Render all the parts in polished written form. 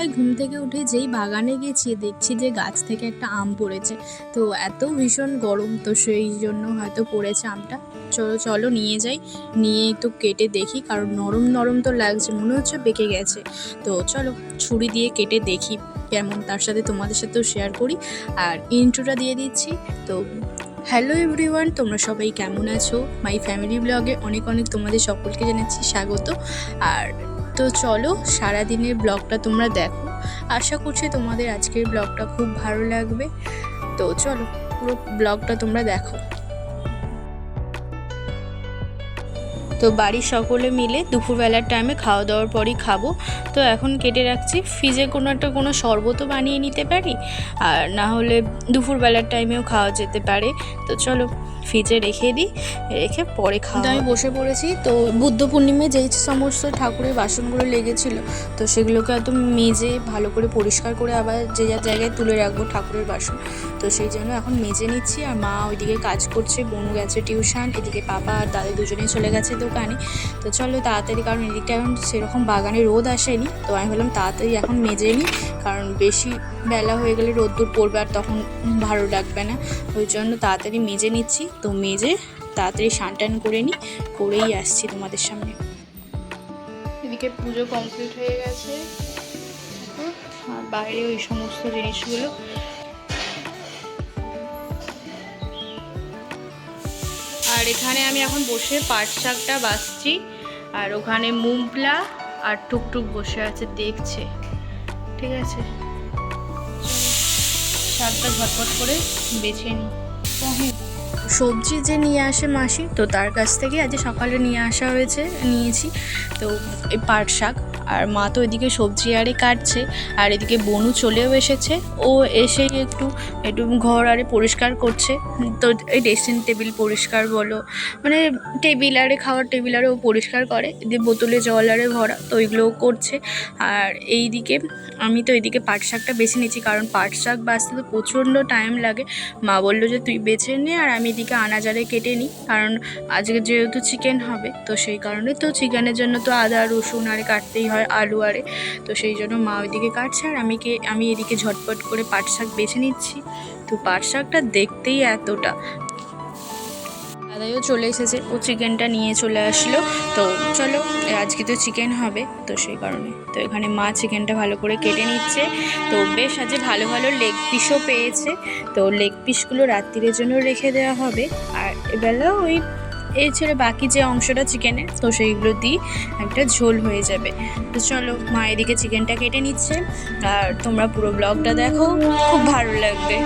সকালবেলায় ঘুম থেকে উঠে যেই বাগানে গেছি দেখছি যে গাছ থেকে একটা আম পড়েছে। তো এত ভীষণ গরম, তো সেই জন্য হয়তো পড়েছে আমটা। চলো চলো নিয়ে যাই, নিয়ে একটু কেটে দেখি, কারণ নরম নরম তো লাগছে, মনে হচ্ছে পেকে গেছে। তো চলো ছুরি দিয়ে কেটে দেখি কেমন, তার সাথে তোমাদের সাথেও শেয়ার করি আর ইন্ট্রোটা দিয়ে দিচ্ছি। তো হ্যালো এভরিওয়ান, তোমরা সবাই কেমন আছো? মাই ফ্যামিলি ব্লগে অনেক অনেক তোমাদের সকলকে জানাচ্ছি স্বাগত। আর তো চলো সারাদিনের ব্লগটা তোমরা দেখো, আশা করছি তোমাদের আজকের ব্লগটা খুব ভালো লাগবে। তো চলো পুরো ব্লগটা তোমরা দেখো। তো বাড়ির সকলে মিলে দুপুরবেলার টাইমে খাওয়া দাওয়ার পরই খাবো। তো এখন কেটে রাখছি, ফ্রিজে কোনো শরবতও বানিয়ে নিতে পারি, আর না হলে দুপুরবেলার টাইমেও খাওয়া যেতে পারে। তো চলো ফ্রিজে রেখে দিই, রেখে পরে খাওয়া। আমি বসে পড়েছি। তো বুদ্ধ পূর্ণিমায় যেই সমস্ত ঠাকুরের বাসনগুলো লেগেছিলো, তো সেগুলোকে একদম মেজে ভালো করে পরিষ্কার করে আবার যে যার জায়গায় তুলে রাখবো ঠাকুরের বাসন। তো সেই জন্য এখন মেজে নিচ্ছি। আর মা ওইদিকে কাজ করছে, বোনু গেছে টিউশন, এদিকে পাপা আর দাদা দুজনেই চলে গেছে দোকানে। তো চলো তাড়াতাড়ি, কারণ এদিকটা এখন সেরকম বাগানে রোদ আসেনি, তো আমি ভাবলাম তাড়াতাড়ি এখন মেজে নিই, কারণ বেশি বেলা হয়ে গেলে রোদ্দুর পড়বে আর তখন ভালো লাগবে না। ওই জন্য তাড়াতাড়ি মেজে নিচ্ছি। তো মেজে তাড়াতাড়ি স্নান টান করে নিই, করেই আসছি তোমাদের সামনে। এদিকে পুজো কমপ্লিট হয়ে গেছে, আর বাইরে ওই সমস্ত জিনিসগুলো। আর এখানে আমি এখন বসে পাট শাকটা বাছছি, আর ওখানে মুমলা আর টুকটুক বসে আছে দেখছে। ঠিক আছে, শাকটা ঝটপট করে বেছে নিই। সবজি যে নিয়ে আসে মাসি, তো তার কাছ থেকে আজ সকালে নিয়েছি। তো এই পাট শাক, আর মা তো এদিকে সবজি আরে কাটছে, আর এদিকে বনু চলেও এসেছে। ও এসেই একটু ঘর আরে পরিষ্কার করছে। তো এই ড্রেসিং টেবিল পরিষ্কার বলো, মানে টেবিল আরে খাওয়ার টেবিল আরে ও পরিষ্কার করে, এদিকে বোতলে জল আরে ভরা, তো ওইগুলোও করছে। আর আমি তো এইদিকে পাট শাকটা বেছে নিয়েছি, কারণ পাট শাক বাছতে তো প্রচণ্ড টাইম লাগে। মা বললো যে তুই বেছে নে, আর আমি এদিকে আনাজারে কেটে নিই, কারণ আজকে যেহেতু চিকেন হবে, তো সেই কারণে তো চিকেনের জন্য তো আদা রসুন আরে কাটতেই হয়, আলু আরে। তো সেই জন্য মা ওইদিকে কাটছে, আর আমি এদিকে ঝটপট করে পাট শাক বেছে নিচ্ছি। তো পাট শাকটা দেখতেই এতটা। দাদাইও চলে এসেছে, ও চিকেনটা নিয়ে চলে আসলো। তো চলো আজকে তো চিকেন হবে, তো সেই কারণে তো এখানে মা চিকেনটা ভালো করে কেটে নিচ্ছে। তো বেশ আজ ভালো ভালো লেগ পিসও পেয়েছে, তো লেগ পিসগুলো রাত্রির জন্য রেখে দেওয়া হবে। আর এবেলা এই ছেড়ে বাকি যে অংশটা চিকেনের, তো সেইগুলো দিয়ে একটা ঝোল হয়ে যাবে। তো চলো মা এদিকে চিকেনটা কেটে নিচ্ছে, আর তোমরা পুরো ব্লগটা দেখো, খুব ভালো লাগবে।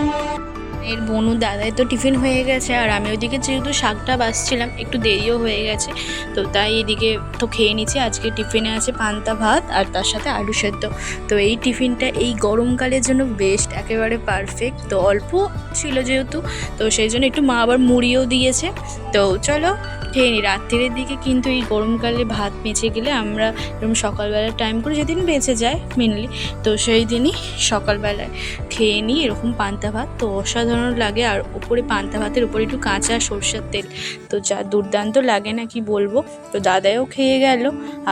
এর বনু দাদাই তো টিফিন হয়ে গেছে, আর আমি ওইদিকে যেহেতু শাকটা বাছছিলাম একটু দেরিও হয়ে গেছে, তো তাই এদিকে তো খেয়ে নিচ্ছি। আজকে টিফিনে আছে পান্তা ভাত আর তার সাথে আলু সেদ্ধ। তো এই টিফিনটা এই গরমকালের জন্য বেস্ট, একেবারে পারফেক্ট। তো অল্প ছিল যেহেতু, তো সেই জন্য একটু মা আবার মুড়িও দিয়েছে। তো চলো খেয়ে নিই। রাত্রির দিকে কিন্তু এই গরমকালে ভাত বেঁচে গেলে আমরা এরকম সকালবেলার টাইম করে, যেদিন বেঁচে যায় মেনলি, তো সেই দিনই সকালবেলায় খেয়ে নিই এরকম পান্তা ভাত। তো অসাধারণ লাগে, আর ওপরে পান্তা ভাতের উপরে একটু কাঁচা সরষের তেল, তো যা দুর্দান্ত লাগে না কি বলবো। তো দাদাও খেয়ে গেল,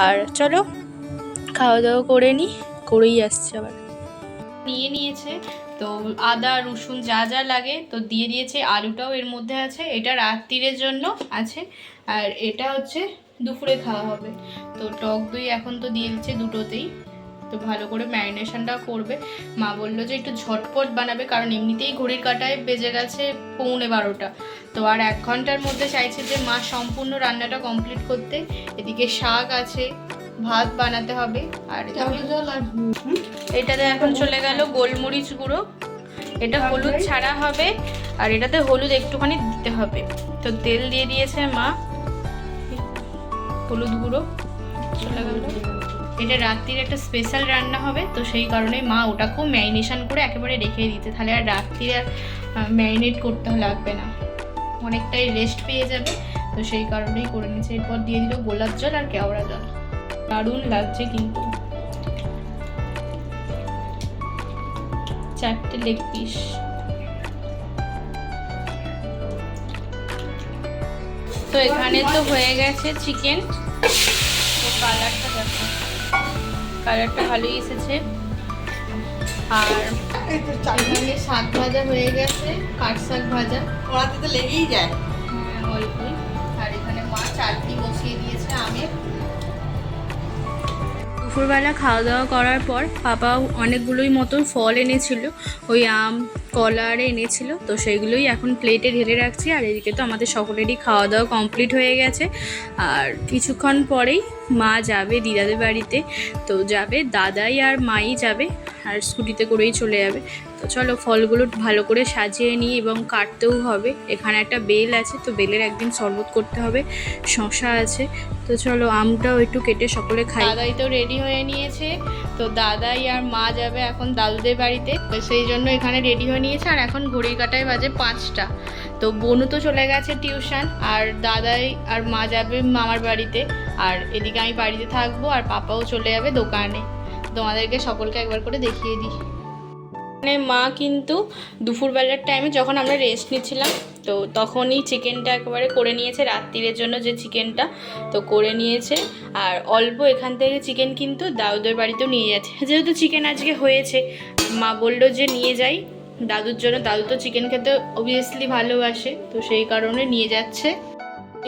আর চলো খাওয়া দাওয়া করেই আসছে। আবার নিয়েছে, তো আদা রসুন যা যা লাগে তো দিয়ে দিয়েছে, আলুটাও এর মধ্যে আছে, এটা রাত্রির জন্য আছে, আর এটা হচ্ছে দুপুরে খাওয়া হবে। তো টক দই এখন তো দিয়ে দিচ্ছে দুটোতেই। তো ভালো করে ম্যারিনেশনটা করবে। মা বললো যে একটু ঝটপট বানাবে, কারণ এমনিতেই ঘড়ির কাঁটায় বেজে গেছে 11:15। তো আর 1 ঘন্টার মধ্যে চাইছে যে মা সম্পূর্ণ রান্নাটা কমপ্লিট করতে। এদিকে শাক আছে, ভাত বানাতে হবে, আর এটাতে এখন চলে গেল গোলমরিচ গুঁড়ো, এটা হলুদ ছাড়া হবে, আর এটাতে হলুদ একটুখানি দিতে হবে। তো তেল দিয়ে দিয়েছে মা, হলুদ গুঁড়ো চলে গেল। এটা রাত্রির একটা স্পেশাল রান্না হবে, তো সেই কারণে মা ওটাকেও ম্যারিনেশন করে একেবারে রেখে দিতে, তাহলে আর রাত্রিরে ম্যারিনেট করতে লাগবে না, অনেকটাই রেস্ট পেয়ে যাবে। তো সেই কারণেই করে নিচ্ছে। এরপর দিয়ে দিল গোলাপ জল আর কেওড়া জল, দারুণ লাগছে কিন্তু। 4টে লেগ পিস। তো এখানে তো হয়ে গেছে চিকেন। তো কালারটা দেখো, কালারটা ভালোই এসেছে। আর এখানে শাক ভাজা হয়ে গেছে, কাঠ শাক ভাজা, ওরাতে তো লেগেই যায়। হ্যাঁ অল্পই। আর এখানে মা চাটনি বসিয়ে দিয়েছে আমের। দুপুরবেলা খাওয়া দাওয়া করার পর পাপা অনেকগুলোই মতন ফল এনেছিল, ওই আম কলা আর এনেছিল, তো সেইগুলোই এখন প্লেটে ঢেলে রাখছি। আর এদিকে তো আমাদের সকলেরই খাওয়া দাওয়া কমপ্লিট হয়ে গেছে। আর কিছুক্ষণ পরেই মা যাবে দিদাদের বাড়িতে, তো যাবে দাদাই আর মাই যাবে, আর স্কুটিতে করেই চলে যাবে। তো চলো ফলগুলো ভালো করে সাজিয়ে নিই, এবং কাটতেও হবে। এখানে একটা বেল আছে, তো বেলের একদিন শরবত করতে হবে, শশা আছে, তো চলো আমটাও একটু কেটে সকলে খাই। দাদাই তো রেডি হয়ে নিয়েছে, তো দাদাই আর মা যাবে এখন দাদুদের বাড়িতে, তো সেই জন্য এখানে রেডি হয়ে নিয়েছে। আর এখন ঘড়ির কাঁটায় বাজে 5টা। তো বনু তো চলে গেছে টিউশন, আর দাদাই আর মা যাবে মামার বাড়িতে, আর এদিকে আমি বাড়িতে থাকবো, আর পাপাও চলে যাবে দোকানে। তোমাদেরকে সকলকে একবার করে দেখিয়ে দিই। মানে মা কিন্তু দুপুরবেলার টাইমে যখন আমরা রেস্ট নিচ্ছিলাম, তো তখনই চিকেনটা একেবারে করে নিয়েছে, রাত্রিরের জন্য যে চিকেনটা তো করে নিয়েছে। আর অল্প এখান থেকে চিকেন কিন্তু দাদুদের বাড়িতেও নিয়ে যাচ্ছে, যেহেতু চিকেন আজকে হয়েছে, মা বললো যে নিয়ে যাই দাদুর জন্য। দাদু তো চিকেন খেতে অবভিয়াসলি ভালোবাসে, তো সেই কারণে নিয়ে যাচ্ছে।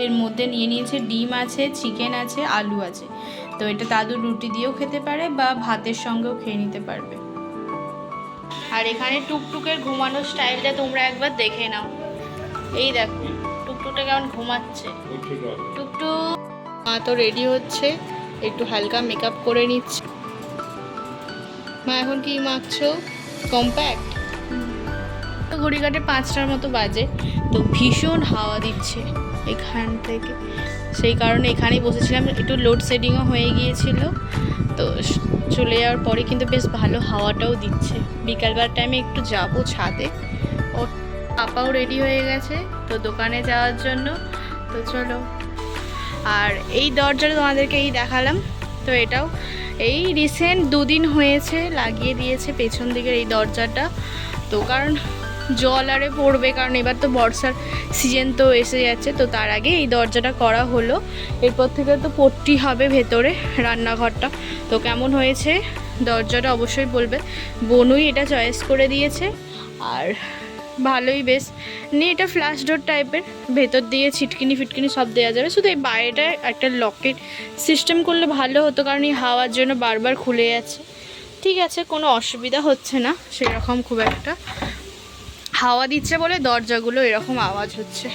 এর মধ্যে নিয়ে নিয়েছে ডিম আছে, চিকেন আছে, আলু আছে। তো এটা দাদু রুটি দিয়েও খেতে পারে বা ভাতের সঙ্গেও খেয়ে নিতে পারবে। আর এখানে টুকটুকের ঘুমানোর স্টাইলটা তোমরা একবার দেখে নাও। এই দেখো টুকটুকটা কেমন ঘুমাচ্ছে। টুকটুক মা তো রেডি হচ্ছে, একটু হালকা মেকআপ করে নিচ্ছে। মা এখন কি মাখছো? কম্প্যাক্ট। তো ঘড়ি কাটে 5টার মতো বাজে, তো ভীষণ হাওয়া দিচ্ছে এখান থেকে, সেই কারণে এখানেই বসেছিলাম। একটু লোডশেডিংও হয়ে গিয়েছিল, তো চলে যাওয়ার পরে কিন্তু বেশ ভালো হাওয়াটাও দিচ্ছে। বিকালবেলার টাইমে একটু যাবো ছাদে। ও পাপাও রেডি হয়ে গেছে তো দোকানে যাওয়ার জন্য, তো চলো। আর এই দরজাটা তোমাদেরকে এই দেখালাম, তো এটাও এই রিসেন্ট 2 দিন হয়েছে লাগিয়ে দিয়েছে পেছন দিকের এই দরজাটা। তো কারণ জল আরে পড়বে, কারণ এবার তো বর্ষার সিজন তো এসে যাচ্ছে, তো তার আগে এই দরজাটা করা হলো। এরপর থেকে তো পট্টি হবে ভেতরে রান্নাঘরটা। তো কেমন হয়েছে দরজাটা অবশ্যই বলবে। বনুই এটা চয়েস করে দিয়েছে, আর ভালোই বেশ নিয়ে। এটা ফ্ল্যাশ ডোর টাইপের, ভেতর দিয়ে ছিটকিনি ফিটকিনি সব দেওয়া যাবে, শুধু এই বাইরেটায় একটা লকেট সিস্টেম করলে ভালো হতো, কারণ এই হাওয়ার জন্য বারবার খুলে যাচ্ছে। ঠিক আছে, কোনো অসুবিধা হচ্ছে না সেরকম খুব একটা। হাওয়া দিচ্ছে বলে দরজাগুলো এরকম আওয়াজ হচ্ছে।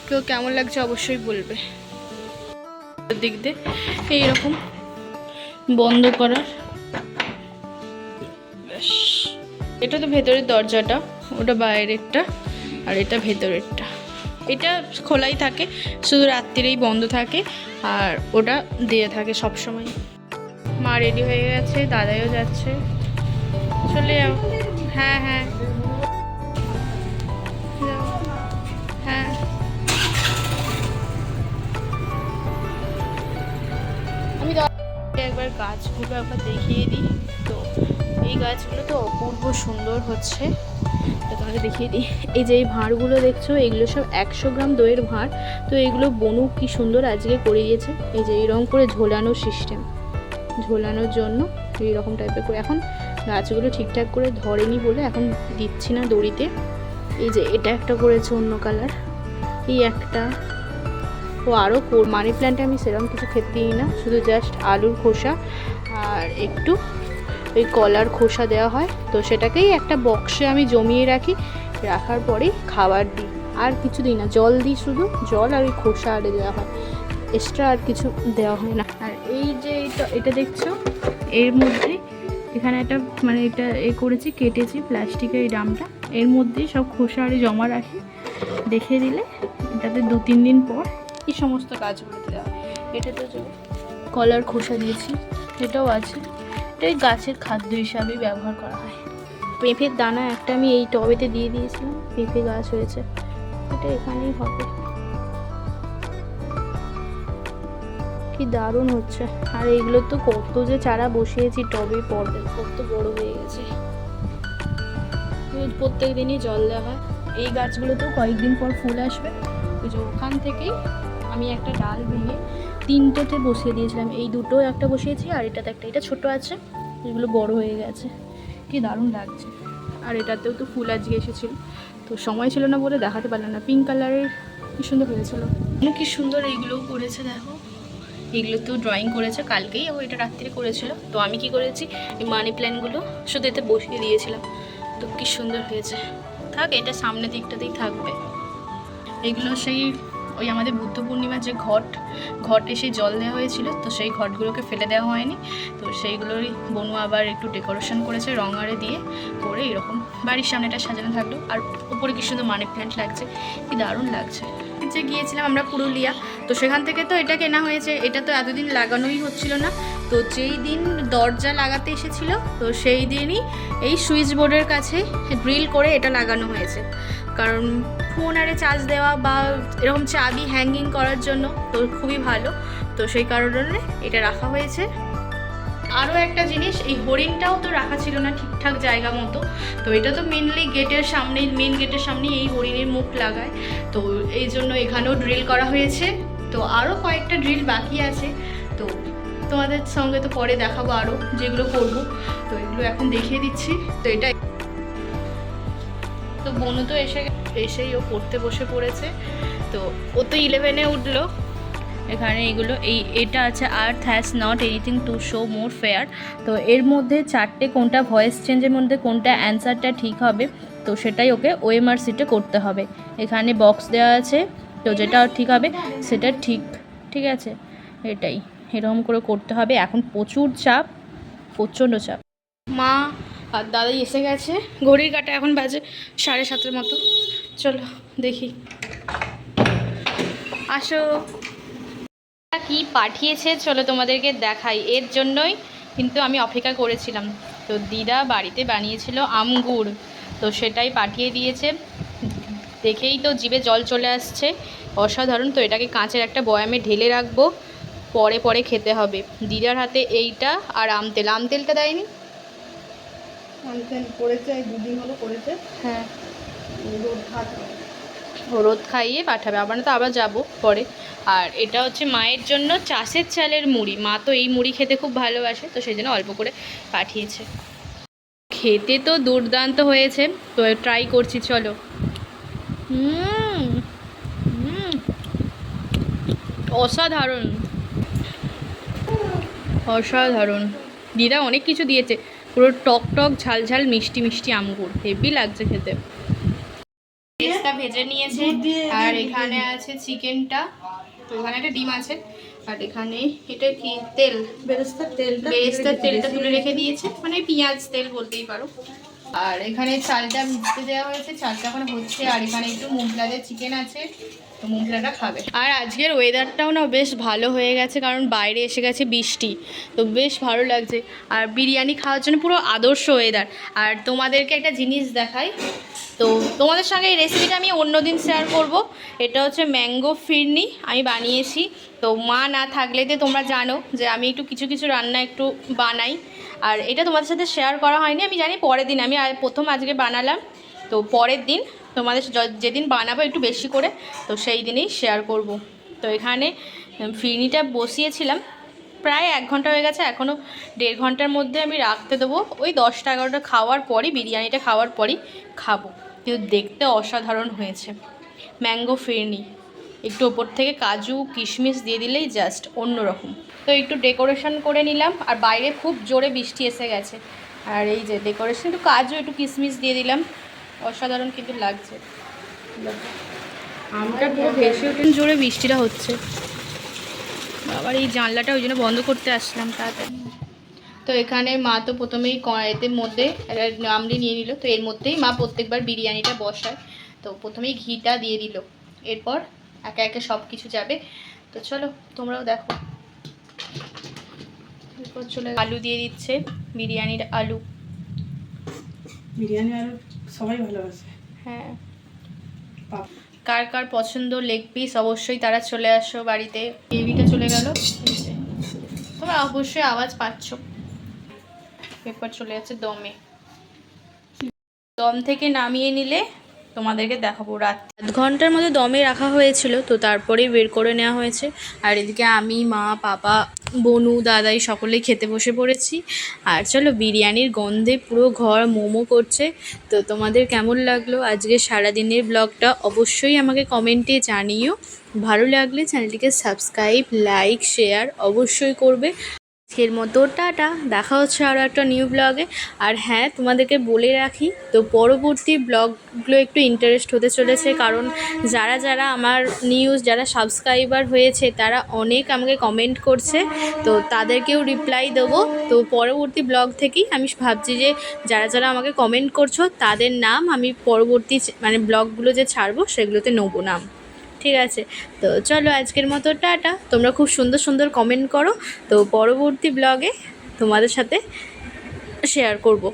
কেউ কেমন লাগছে অবশ্যই বলবে। দিক দিয়ে এইরকম বন্ধ করার, ব্যাস। এটা তো ভেতরের দরজাটা, ওটা বাইরেরটা, আর এটা ভেতরেরটা। এটা খোলাই থাকে, শুধু রাত্রিরেই বন্ধ থাকে, আর ওটা দিয়ে থাকে সব সময়। মা রেডি হয়ে গেছে, দাদাইও যাচ্ছে, চলে যাও। হ্যাঁ হ্যাঁ হ্যাঁ। আমি একবার গাছগুলো একবার দেখিয়ে দিই। তো এই গাছগুলো তো অপূর্ব সুন্দর হচ্ছে, তো তোমাকে দেখিয়ে দিই। এই যে এই ভাঁড়গুলো দেখছো, এগুলো সব 100 গ্রাম দইয়ের ভাঁড়। তো এগুলো বনু কি সুন্দর আজকে করে দিয়েছে। এই যে এইরকম করে ঝোলানোর সিস্টেম, ঝোলানোর জন্য এইরকম টাইপের করে। এখন গাছগুলো ঠিকঠাক করে ধরেনি বলে এখন দিচ্ছি না দড়িতে। এই যে এটা একটা করেছে অন্য কালার, এই একটা। ও আরও মানি প্ল্যান্টে আমি সেরকম কিছু খেতে দিই না, শুধু জাস্ট আলুর খোসা আর একটু ওই কলার খোসা দেওয়া হয়, তো সেটাকেই একটা বক্সে আমি জমিয়ে রাখি, রাখার পরেই খাবার দিই। আর কিছু দিই না, জল দিই, শুধু জল আর ওই খোসা আরে দেওয়া হয়, এক্সট্রা আর কিছু দেওয়া হয় না। আর এই যে এটা দেখছো, এর মধ্যে এখানে একটা মানে এটা করেছি, কেটেছি প্লাস্টিকের এই ড্রামটা, এর মধ্যেই সব খোসা আরে জমা রাখি। দেখে দিলে এটাতে 2-3 দিন পর এই সমস্ত গাছগুলোতে দেওয়া। এটাতে কলার খোসা দিয়েছি, এটাও আছে। এটাই গাছের খাদ্য হিসাবেই ব্যবহার করা হয়। পেঁপের দানা একটা আমি এই টবেতে দিয়ে দিয়েছিলাম, পেঁপে গাছ হয়েছে, এটা এখানেই হবে। কি দারুণ হচ্ছে। আর এইগুলো তো কত যে চারা বসিয়েছি টবে, পর্দা কত বড় হয়ে গেছে। প্রত্যেক দিনই জল দেওয়া হয়। এই গাছগুলোতেও কয়েকদিন পর ফুল আসবে। ওই যে ওখান থেকেই আমি একটা ডাল ভেঙে 3টেতে বসিয়ে দিয়েছিলাম। এই দুটো একটা বসিয়েছি, আর এটাতে একটা, এটা ছোটো আছে, এগুলো বড় হয়ে গেছে, কি দারুণ লাগছে। আর এটাতেও তো ফুল আজকে এসেছিলো, তো সময় ছিল না বলে দেখাতে পারলাম না। পিঙ্ক কালারের কি সুন্দর হয়েছিল, কি সুন্দর এইগুলোও করেছে দেখো। এগুলো তো ড্রয়িং করেছে কালকেই, ও এটা রাত্রে করেছিল। তো আমি কি করেছি, এই মানি প্ল্যান্টগুলো শুধু এতে বসিয়ে দিয়েছিলাম, তো কি সুন্দর হয়েছে। থাক, এটা সামনের দিকটাতেই থাকবে। এগুলো সেই ওই আমাদের বুদ্ধ পূর্ণিমার যে ঘটে সেই জল দেওয়া হয়েছিল, তো সেই ঘটগুলোকে ফেলে দেওয়া হয়নি, তো সেইগুলোরই বনু আবার একটু ডেকোরেশন করেছে রং আরে দিয়ে করে, এরকম বাড়ির সামনেটা সাজানো থাকলো। আর উপরে কি সুন্দর মানি প্ল্যান্ট লাগছে, কি দারুণ লাগছে। যে গিয়েছিলাম আমরা পুরুলিয়া, তো সেখান থেকে তো এটা কেনা হয়েছে। এটা তো এতদিন লাগানোই হচ্ছিল না, তো যেই দিন দরজা লাগাতে এসেছিলো, তো সেই দিনই এই সুইচ বোর্ডের কাছে ড্রিল করে এটা লাগানো হয়েছে। কারণ ফোন আরে চার্জ দেওয়া বা এরকম চাবি হ্যাঙ্গিং করার জন্য তো খুবই ভালো, তো সেই কারণে এটা রাখা হয়েছে। আরও একটা জিনিস, এই হরিণটাও তো রাখা ছিল না ঠিকঠাক জায়গা মতো, তো এটা তো মেনলি গেটের সামনেই, মেন গেটের সামনেই এই হরিণের মুখ লাগায়, তো এই জন্য এখানেও ড্রিল করা হয়েছে। তো আরও কয়েকটা ড্রিল বাকি আছে, তো তোমাদের সঙ্গে তো পরে দেখাবো আরও যেগুলো করবো, তো এগুলো এখন দেখিয়ে দিচ্ছি। তো এটা তো বনু তো এসেই ও পড়তে বসে পড়েছে, তো ও তো 11-এ উঠলো। এখানে এগুলো এটা আছে আর্থ has not anything to show more fair, তো এর মধ্যে 4টে কোনটা ভয়েস চেঞ্জের মধ্যে কোনটা অ্যান্সারটা ঠিক হবে, তো সেটাই ওকে ওএমআর সিটে করতে হবে। এখানে বক্স দেওয়া আছে, তো যেটা ঠিক হবে সেটা ঠিক আছে, এটাই এরকম করে করতে হবে। এখন প্রচুর চাপ, প্রচণ্ড চাপ। মা আর দাদাই এসে গেছে, ঘড়ির কাঁটা এখন বাজে 7:30 মতো। চলো দেখি, আসো কি পাঠিয়েছে, চলো তোমাদেরকে দেখাই। এর জন্যই কিন্তু আমি অপেক্ষা করেছিলাম। তো দিদা বাড়িতে বানিয়েছিল আমগুড়, তো সেটাই পাঠিয়ে দিয়েছে। দেখেই তো জিভে জল চলে আসছে, অসাধারণ। তো এটাকে কাঁচের একটা বয়ামে ঢেলে রাখবো, পরে পরে খেতে হবে। দিদার হাতে এইটা আর আমতেলটা দেয়নি, করেছে 2 দিন হলো করেছে। হ্যাঁ, রোদ খাইয়ে পাঠাবে, আবার না তো আবার যাবো পরে। আর এটা হচ্ছে মায়ের জন্য চাষের চালের মুড়ি, মা তো এই মুড়ি খেতে খুব ভালোবাসে, তো সেই জন্য অল্প করে পাঠিয়েছে। খেতে তো দুর্দান্ত হয়েছে, তো ট্রাই করছি, চলো। অসাধারণ অসাধারণ। দিদা অনেক কিছু দিয়েছে, পুরো টক টক ঝাল ঝাল মিষ্টি মিষ্টি আমগুড়, হেভি লাগছে খেতে। পেঁয়াজটা ভেজে নিয়েছে, আর এখানে আছে চিকেনটা, তো এখানে একটা ডিম আছে, আর এখানে এটা কি তেল, বেরেস্তার তেলটা তুলে রেখে দিয়েছে, মানে পেঁয়াজ তেল বলতেই পারো। আর এখানে চালটা ভিজতে দেওয়া হয়েছে, চালটা এখন হচ্ছে। আর এখানে একটু মুগলাদের চিকেন আছে, তো মুগলাটা খাবে। আর আজকের ওয়েদারটাও না বেশ ভালো হয়ে গেছে, কারণ বাইরে এসে গেছে বৃষ্টি, তো বেশ ভালো লাগছে। আর বিরিয়ানি খাওয়ার জন্য পুরো আদর্শ ওয়েদার। আর তোমাদেরকে একটা জিনিস দেখাই, তো তোমাদের সঙ্গে এই রেসিপিটা আমি অন্যদিন শেয়ার করব। এটা হচ্ছে ম্যাঙ্গো ফিরনি, আমি বানিয়েছি। তো মা না থাকলে তো তোমরা জানো যে আমি একটু কিছু রান্না একটু বানাই, আর এটা তোমাদের সাথে শেয়ার করা হয়নি, আমি জানি পরের দিন, আমি প্রথম আজকে বানালাম, তো পরের দিন তোমাদের যেদিন বানাবো একটু বেশি করে, তো সেই দিনেই শেয়ার করব। তো এখানে ফিরনিটা বসিয়েছিলাম, প্রায় 1 ঘন্টা হয়ে গেছে, এখনও 1.5 ঘন্টার মধ্যে আমি রাখতে দেবো। ওই 10টা-11টা খাওয়ার পরই, বিরিয়ানিটা খাওয়ার পরই খাবো। কিন্তু দেখতে অসাধারণ হয়েছে ম্যাঙ্গো ফিরনি, একটু ওপর থেকে কাজু কিশমিশ দিয়ে দিলেই জাস্ট অন্যরকম। তো একটু ডেকোরেশন করে নিলাম, আর বাইরে খুব জোরে বৃষ্টি এসে গেছে, আর এই যে ডেকোরেশন, একটু কাজু একটু কিশমিশ দিয়ে দিলাম, অসাধারণ কিন্তু লাগছে। আমটা পুরো ভেসে উঠে, জোরে বৃষ্টিটা হচ্ছে, আবার এই জানলাটা ওই জন্য বন্ধ করতে আসলাম তাড়াতাড়ি। তো এখানে মা তো প্রথমেই কড়াইতের মধ্যে আমলি নিয়ে নিল, তো এর মধ্যেই মা প্রত্যেকবার বিরিয়ানিটা বসায়, তো প্রথমেই ঘিটা দিয়ে দিল, এরপর একে একে সব কিছু যাবে। তো চলো তোমরাও দেখো। এরপর চলে আলু দিয়ে দিচ্ছে, বিরিয়ানির আলু। বিরিয়ানি আলু সবাই ভালোবাসে। হ্যাঁ, কার কার পছন্দ লেগ পিস অবশ্যই তারা চলে আসো বাড়িতে। গ্রেভিটা চলে গেল, তোমরা অবশ্যই আওয়াজ পাচ্ছ। এরপর চলে যাচ্ছে দমে, দম থেকে নামিয়ে নিলে তোমাদেরকে দেখাবো। রাত 7 ঘন্টার মতো দমে রাখা হয়েছিল, তো তারপরেই বের করে নেওয়া হয়েছে। আর এদিকে আমি, মা, পাপা, বনু, দাদাই সকলেই খেতে বসে পড়েছি। আর চলো, বিরিয়ানির গন্ধে পুরো ঘর মোমো করছে। তো তোমাদের কেমন লাগলো আজকে সারাদিনের ব্লগটা অবশ্যই আমাকে কমেন্টে জানিও। ভালো লাগলে চ্যানেলটিকে সাবস্ক্রাইব, লাইক, শেয়ার অবশ্যই করবে। আজকের মতো টাটা, দেখা হচ্ছে আরও একটা নিউ ব্লগে। আর হ্যাঁ, তোমাদেরকে বলে রাখি, তো পরবর্তী ব্লগগুলো একটু ইন্টারেস্ট হতে চলেছে, কারণ যারা যারা আমার যারা সাবস্ক্রাইবার হয়েছে তারা অনেক আমাকে কমেন্ট করছে, তো তাদেরকেও রিপ্লাই দেবো। তো পরবর্তী ব্লগ থেকেই আমি ভাবছি যে যারা যারা আমাকে কমেন্ট করছো তাদের নাম আমি পরবর্তী ব্লগগুলো যে ছাড়বো সেগুলোতে নেবো নাম। ঠিক আছে, তো চলো আজকের মতো টাটা। তোমরা খুব সুন্দর সুন্দর কমেন্ট করো, তো পরবর্তী ব্লগে তোমাদের সাথে শেয়ার করব।